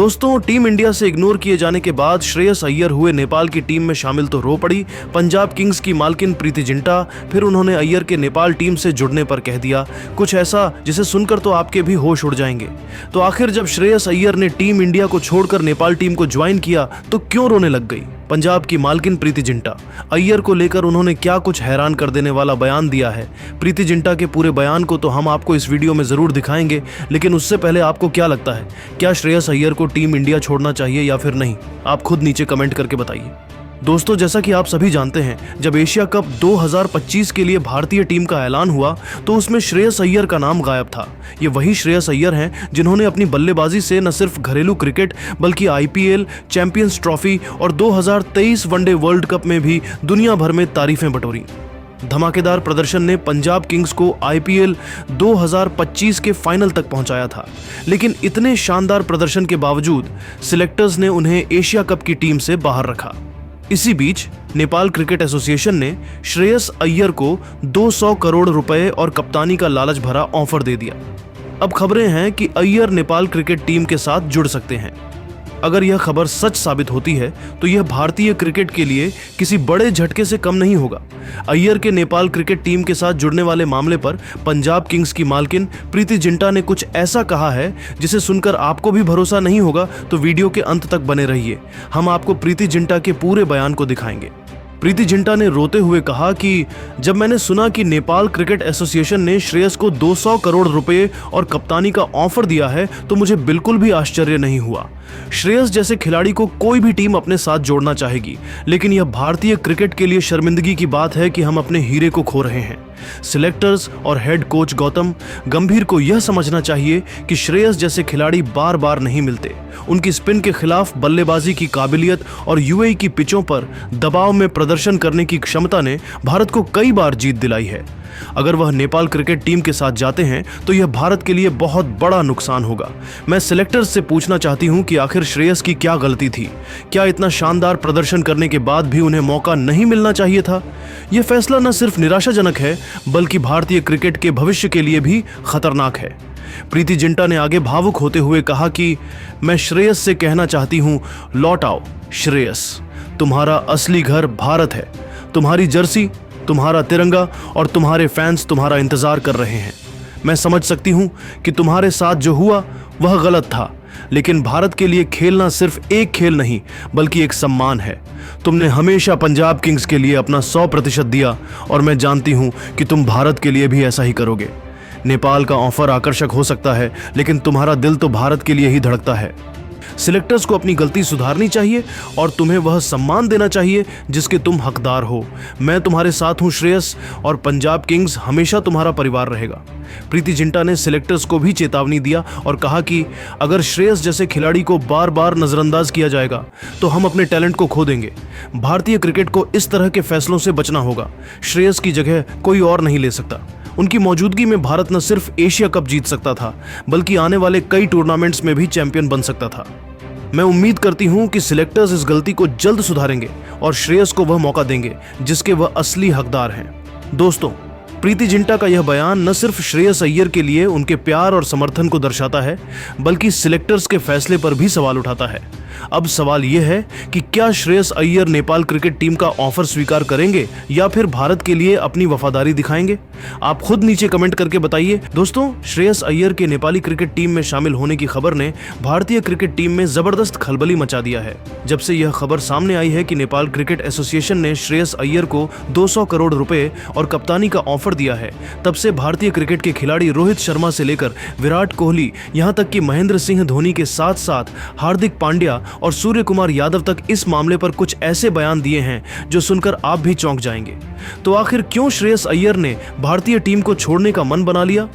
दोस्तों, team India से ignore किए जाने के बाद श्रेयस अय्यर हुए नेपाल की टीम में शामिल तो रो पड़ी पंजाब किंग्स की मालकिन प्रीति जिंटा। फिर उन्होंने अय्यर के नेपाल टीम से जुड़ने पर कह दिया कुछ ऐसा जिसे सुनकर तो आपके भी होश उड़ जाएंगे। तो आखिर जब श्रेयस अय्यर ने टीम इंडिया को छोड़कर नेपाल टीम को ज्वाइन किया तो क्यों रोने लग गई पंजाब की मालकिन प्रीति जिंटा? अय्यर को लेकर उन्होंने क्या कुछ हैरान कर देने वाला बयान दिया है? प्रीति जिंटा के पूरे बयान को तो हम आपको इस वीडियो में जरूर दिखाएंगे, लेकिन उससे पहले आपको क्या लगता है, क्या श्रेयस अय्यर को टीम इंडिया छोड़ना चाहिए या फिर नहीं? आप खुद नीचे कमेंट करके बताइए। दोस्तों, जैसा कि आप सभी जानते हैं, जब एशिया कप 2025 के लिए भारतीय टीम का ऐलान हुआ तो उसमें श्रेयस अय्यर का नाम गायब था। ये वही श्रेयस अय्यर हैं जिन्होंने अपनी बल्लेबाजी से न सिर्फ घरेलू क्रिकेट बल्कि आईपीएल, चैंपियंस ट्रॉफी और 2023 वनडे वर्ल्ड कप में भी दुनिया भर में तारीफें बटोरी। धमाकेदार प्रदर्शन ने पंजाब किंग्स को आईपीएल 2025 के फाइनल तक पहुंचाया था, लेकिन इतने शानदार प्रदर्शन के बावजूद सिलेक्टर्स ने उन्हें एशिया कप की टीम से बाहर रखा। इसी बीच नेपाल क्रिकेट एसोसिएशन ने श्रेयस अय्यर को 200 करोड़ रुपए और कप्तानी का लालच भरा ऑफर दे दिया। अब खबरें हैं कि अय्यर नेपाल क्रिकेट टीम के साथ जुड़ सकते हैं। अगर यह खबर सच साबित होती है तो यह भारतीय क्रिकेट के लिए किसी बड़े झटके से कम नहीं होगा। अय्यर के नेपाल क्रिकेट टीम के साथ जुड़ने वाले मामले पर पंजाब किंग्स की मालकिन प्रीति जिंटा ने कुछ ऐसा कहा है जिसे सुनकर आपको भी भरोसा नहीं होगा, तो वीडियो के अंत तक बने रहिए। हम आपको प्रीति जिंटा के पूरे बयान को दिखाएंगे। प्रीति जिंटा ने रोते हुए कहा कि जब मैंने सुना कि नेपाल क्रिकेट एसोसिएशन ने श्रेयस को 200 करोड़ रुपए और कप्तानी का ऑफर दिया है तो मुझे बिल्कुल भी आश्चर्य नहीं हुआ। श्रेयस जैसे खिलाड़ी को कोई भी टीम अपने साथ जोड़ना चाहेगी, लेकिन यह भारतीय क्रिकेट के लिए शर्मिंदगी की बात है कि हम अपने हीरे को खो रहे हैं। सिलेक्टर्स और हेड कोच गौतम गंभीर को यह समझना चाहिए कि श्रेयस जैसे खिलाड़ी बार बार नहीं मिलते। उनकी स्पिन के खिलाफ बल्लेबाजी की काबिलियत और यूएई की पिचों पर दबाव में प्रदर्शन करने की क्षमता ने भारत को कई बार जीत दिलाई है। अगर वह नेपाल क्रिकेट टीम के साथ जाते हैं तो यह भारत के लिए बहुत बड़ा नुकसान होगा। मैं सिलेक्टर्स से पूछना चाहती हूं कि आखिर श्रेयस की क्या गलती थी? क्या इतना शानदार प्रदर्शन करने के बाद भी उन्हें मौका नहीं मिलना चाहिए था? यह फैसला न सिर्फ निराशाजनक है बल्कि भारतीय क्रिकेट के भविष्य के लिए भी खतरनाक है। प्रीति जिंटा ने आगे भावुक होते हुए कहा कि मैं श्रेयस से कहना चाहती हूं, लौट आओ श्रेयस, तुम्हारा असली घर भारत है। तुम्हारी जर्सी, तुम्हारा तिरंगा और तुम्हारे फैंस तुम्हारा इंतजार कर रहे हैं। मैं समझ सकती हूं कि तुम्हारे साथ जो हुआ वह गलत था, लेकिन भारत के लिए खेलना सिर्फ एक खेल नहीं बल्कि एक सम्मान है। तुमने हमेशा पंजाब किंग्स के लिए अपना 100% दिया और मैं जानती हूं कि तुम भारत के लिए भी ऐसा ही करोगे। नेपाल का ऑफर आकर्षक हो सकता है, लेकिन तुम्हारा दिल तो भारत के लिए ही धड़कता है। सिलेक्टर्स को अपनी गलती सुधारनी चाहिए और तुम्हें वह सम्मान देना चाहिए जिसके तुम हकदार हो। मैं तुम्हारे साथ हूं श्रेयस, और पंजाब किंग्स हमेशा तुम्हारा परिवार रहेगा। प्रीति जिंटा ने सिलेक्टर्स को भी चेतावनी दिया और कहा कि अगर श्रेयस जैसे खिलाड़ी को बार बार नजरअंदाज किया जाएगा तो हम अपने टैलेंट को खो देंगे। भारतीय क्रिकेट को इस तरह के फैसलों से बचना होगा। श्रेयस की जगह कोई और नहीं ले सकता। उनकी मौजूदगी में भारत न सिर्फ एशिया कप जीत सकता था बल्कि आने वाले कई टूर्नामेंट्स में भी चैंपियन बन सकता था। मैं उम्मीद करती हूं कि सिलेक्टर्स इस गलती को जल्द सुधारेंगे और श्रेयस को वह मौका देंगे जिसके वह असली हकदार हैं। दोस्तों, प्रीति जिंटा का यह बयान न सिर्फ श्रेयस अय्यर के लिए उनके प्यार और समर्थन को दर्शाता है बल्कि सिलेक्टर्स के फैसले पर भी सवाल उठाता है। अब सवाल यह है कि क्या श्रेयस अय्यर नेपाल क्रिकेट टीम का ऑफर स्वीकार करेंगे या फिर भारत के लिए अपनी वफादारी दिखाएंगे? आप खुद नीचे कमेंट करके बताइए। दोस्तों, श्रेयस अय्यर के नेपाली क्रिकेट टीम में शामिल होने की खबर ने भारतीय क्रिकेट टीम में जबरदस्त खलबली मचा दिया है। जब से यह खबर सामने आई है कि नेपाल क्रिकेट एसोसिएशन ने श्रेयस अय्यर को 200 करोड़ रुपए और कप्तानी का ऑफर दिया है, तब से भारतीय क्रिकेट के खिलाड़ी रोहित शर्मा से लेकर विराट कोहली, यहां तक कि महेंद्र सिंह धोनी के साथ साथ हार्दिक पांड्या और सूर्य कुमार यादव तक इस मामले पर कुछ ऐसे बयान दिए हैं जो सुनकर आप भी चौंक जाएंगे। तो आखिर क्यों श्रेयस अय्यर ने भारतीय टीम को छोड़ने का मन बना लिया?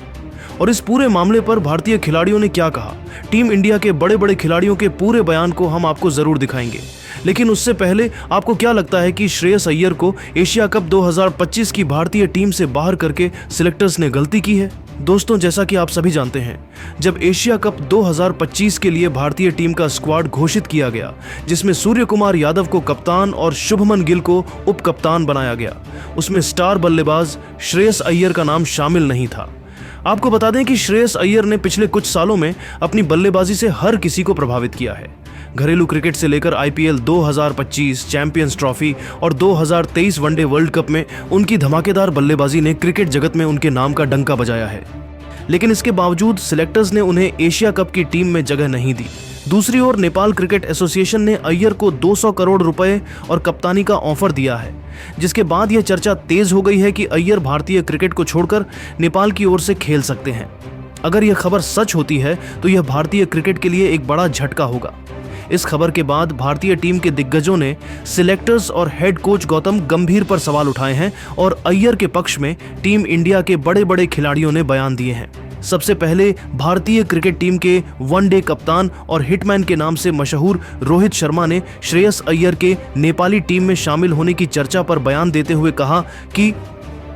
और इस पूरे मामले पर भारतीय खिलाड़ियों ने क्या कहा? टीम इंडिया के बड़े बड़े खिलाड़ियों के पूरे बयान को हम आपको जरूर दिखाएंगे, लेकिन उससे पहले आपको क्या लगता है कि श्रेयस अय्यर को एशिया कप 2025 की भारतीय टीम से बाहर करके सिलेक्टर्स ने गलती की है? दोस्तों, जैसा कि आप सभी जानते हैं, जब एशिया कप 2025 के लिए भारतीय टीम का स्क्वाड घोषित किया गया जिसमें सूर्य कुमार यादव को कप्तान और शुभमन गिल को उप कप्तान बनाया गया, उसमें स्टार बल्लेबाज श्रेयस अय्यर का नाम शामिल नहीं था। आपको बता दें कि श्रेयस अय्यर ने पिछले कुछ सालों में अपनी बल्लेबाजी से हर किसी को प्रभावित किया है। घरेलू क्रिकेट से लेकर आईपीएल 2025, चैंपियंस ट्रॉफी और 2023 वनडे वर्ल्ड कप में उनकी धमाकेदार बल्लेबाजी ने क्रिकेट जगत में उनके नाम का डंका बजाया है। लेकिन इसके बावजूद सिलेक्टर्स ने उन्हें एशिया कप की टीम में जगह नहीं दी। दूसरी ओर नेपाल क्रिकेट एसोसिएशन ने अय्यर को 200 करोड़ रुपए और कप्तानी का ऑफर दिया है, जिसके बाद यह चर्चा तेज हो गई है कि अय्यर भारतीय क्रिकेट को छोड़कर नेपाल की ओर से खेल सकते हैं। अगर यह खबर सच होती है तो यह भारतीय क्रिकेट के लिए एक बड़ा झटका होगा। इस खबर के बाद भारतीय टीम के दिग्गजों ने सिलेक्टर्स और हेड कोच गौतम गंभीर पर सवाल उठाए हैं और अय्यर के पक्ष में टीम इंडिया के बड़े बड़े खिलाड़ियों ने बयान दिए हैं। सबसे पहले भारतीय क्रिकेट टीम के वनडे कप्तान और हिटमैन के नाम से मशहूर रोहित शर्मा ने श्रेयस अय्यर के नेपाली टीम में शामिल होने की चर्चा पर बयान देते हुए कहा कि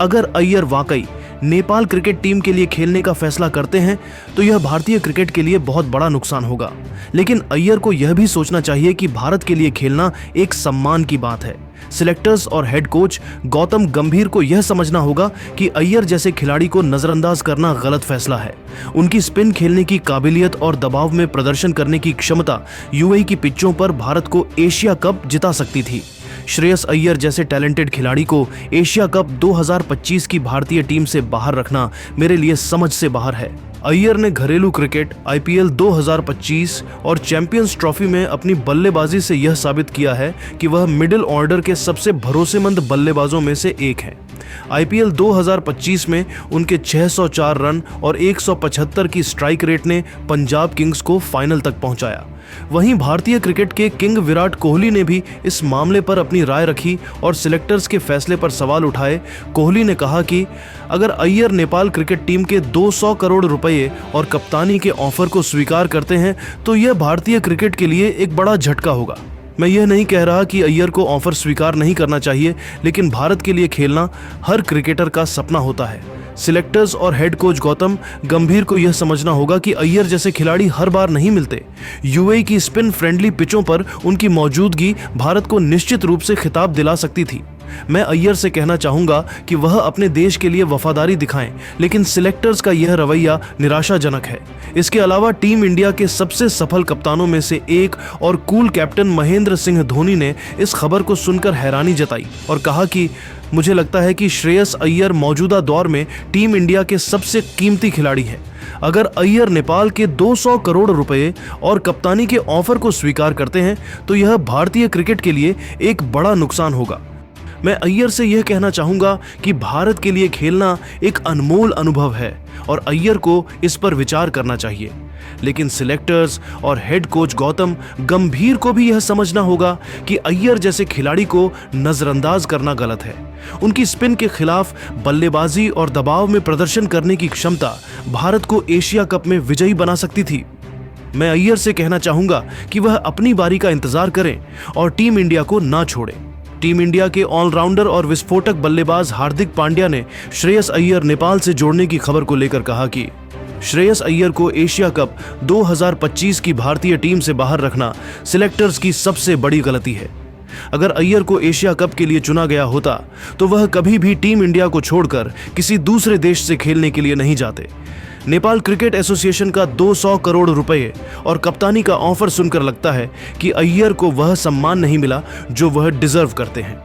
अगर अय्यर वाकई नेपाल क्रिकेट टीम के लिए खेलने का फैसला करते हैं तो यह भारतीय क्रिकेट के लिए बहुत बड़ा नुकसान होगा। लेकिन अय्यर को यह भी सोचना चाहिए कि भारत के लिए खेलना एक सम्मान की बात है। सिलेक्टर्स और हेड कोच गौतम गंभीर को यह समझना होगा कि अय्यर जैसे खिलाड़ी को नजरअंदाज करना गलत फैसला है। उनकी स्पिन खेलने की काबिलियत और दबाव में प्रदर्शन करने की क्षमता यूएई की पिचों पर भारत को एशिया कप जिता सकती थी। श्रेयस अय्यर जैसे टैलेंटेड खिलाड़ी को एशिया कप 2025 की भारतीय टीम से बाहर रखना मेरे लिए समझ से बाहर है। अय्यर ने घरेलू क्रिकेट, आईपीएल 2025 और चैंपियंस ट्रॉफी में अपनी बल्लेबाजी से यह साबित किया है कि वह मिडिल ऑर्डर के सबसे भरोसेमंद बल्लेबाजों में से एक हैं। आईपीएल 2025 में उनके 604 रन और 175 की स्ट्राइक रेट ने पंजाब किंग्स को फाइनल तक पहुंचाया। वहीं भारतीय क्रिकेट के किंग विराट कोहली ने भी इस मामले पर अपनी राय रखी और सिलेक्टर्स के फैसले पर सवाल उठाए। कोहली ने कहा कि अगर अय्यर नेपाल क्रिकेट टीम के 200 करोड़ रुपए और कप्तानी के ऑफर को स्वीकार करते हैं तो यह भारतीय क्रिकेट के लिए एक बड़ा झटका होगा। मैं यह नहीं कह रहा कि अय्यर को ऑफर स्वीकार नहीं करना चाहिए, लेकिन भारत के लिए खेलना हर क्रिकेटर का सपना होता है। सिलेक्टर्स और हेड कोच गौतम गंभीर को यह समझना होगा कि अय्यर जैसे खिलाड़ी हर बार नहीं मिलते। यूएई की स्पिन फ्रेंडली पिचों पर उनकी मौजूदगी भारत को निश्चित रूप से खिताब दिला सकती थी। मैं अय्यर से कहना चाहूंगा कि वह अपने देश के लिए वफादारी दिखाएं, लेकिन सिलेक्टर्स का यह रवैया निराशाजनक है। इसके अलावा टीम इंडिया के सबसे सफल कप्तानों में से एक और कूल कैप्टन महेंद्र सिंह धोनी ने इस खबर को सुनकर हैरानी जताई और कहा कि मुझे लगता है कि श्रेयस अय्यर मौजूदा दौर में टीम इंडिया के सबसे कीमती खिलाड़ी हैं। अगर अय्यर नेपाल के 200 करोड़ रुपए और कप्तानी के ऑफर को स्वीकार करते हैं तो यह भारतीय क्रिकेट के लिए एक बड़ा नुकसान होगा। मैं अय्यर से यह कहना चाहूंगा कि भारत के लिए खेलना एक अनमोल अनुभव है और अय्यर को इस पर विचार करना चाहिए। लेकिन सिलेक्टर्स और हेड कोच गौतम गंभीर को भी यह समझना होगा कि अय्यर जैसे खिलाड़ी को नजरअंदाज करना गलत है। उनकी स्पिन के खिलाफ बल्लेबाजी और दबाव में प्रदर्शन करने की क्षमता भारत को एशिया कप में विजयी बना सकती थी। मैं अय्यर से कहना चाहूंगा कि वह अपनी बारी का इंतजार करें और टीम इंडिया को ना छोड़ें। टीम इंडिया के ऑलराउंडर और विस्फोटक बल्लेबाज हार्दिक पांड्या ने श्रेयस अय्यर नेपाल से जोड़ने की खबर को लेकर कहा कि श्रेयस अय्यर को एशिया कप 2025 की भारतीय टीम से बाहर रखना सिलेक्टर्स की सबसे बड़ी गलती है। अगर अय्यर को एशिया कप के लिए चुना गया होता तो वह कभी भी टीम इंडिया को छोड़कर किसी दूसरे देश से खेलने के लिए नहीं जाते। नेपाल क्रिकेट एसोसिएशन का 200 करोड़ रुपए और कप्तानी का ऑफर सुनकर लगता है कि अय्यर को वह सम्मान नहीं मिला जो वह डिजर्व करते हैं।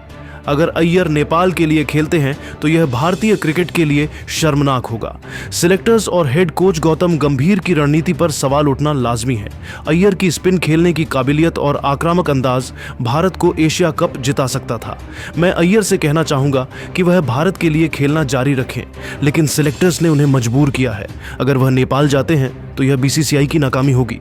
अगर अय्यर नेपाल के लिए खेलते हैं तो यह भारतीय क्रिकेट के लिए शर्मनाक होगा। सिलेक्टर्स और हेड कोच गौतम गंभीर की रणनीति पर सवाल उठना लाजमी है। अय्यर की स्पिन खेलने की काबिलियत और आक्रामक अंदाज भारत को एशिया कप जिता सकता था। मैं अय्यर से कहना चाहूंगा कि वह भारत के लिए खेलना जारी रखें, लेकिन सिलेक्टर्स ने उन्हें मजबूर किया है। अगर वह नेपाल जाते हैं तो यह बीसीसीआई की नाकामी होगी।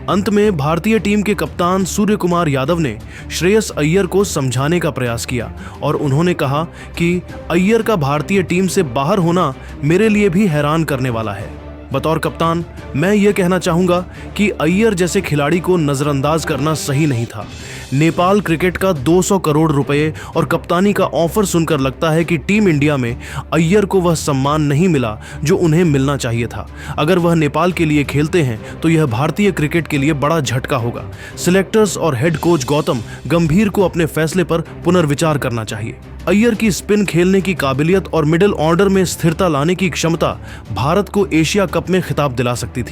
अंत में भारतीय टीम के कप्तान सूर्य कुमार यादव ने श्रेयस अय्यर को समझाने का प्रयास किया और उन्होंने कहा कि अय्यर का भारतीय टीम से बाहर होना मेरे लिए भी हैरान करने वाला है। बतौर कप्तान मैं ये कहना चाहूँगा कि अय्यर जैसे खिलाड़ी को नज़रअंदाज करना सही नहीं था। नेपाल क्रिकेट का 200 करोड़ रुपए और कप्तानी का ऑफर सुनकर लगता है कि टीम इंडिया में अय्यर को वह सम्मान नहीं मिला जो उन्हें मिलना चाहिए था। अगर वह नेपाल के लिए खेलते हैं तो यह भारतीय क्रिकेट के लिए बड़ा झटका होगा। सिलेक्टर्स और हेड कोच गौतम गंभीर को अपने फैसले पर पुनर्विचार करना चाहिए। अय्यर की स्पिन खेलने की काबिलियत और मिडिल ऑर्डर में स्थिरता लाने की क्षमता भारत को एशिया कप में खिताब दिला सकती थी।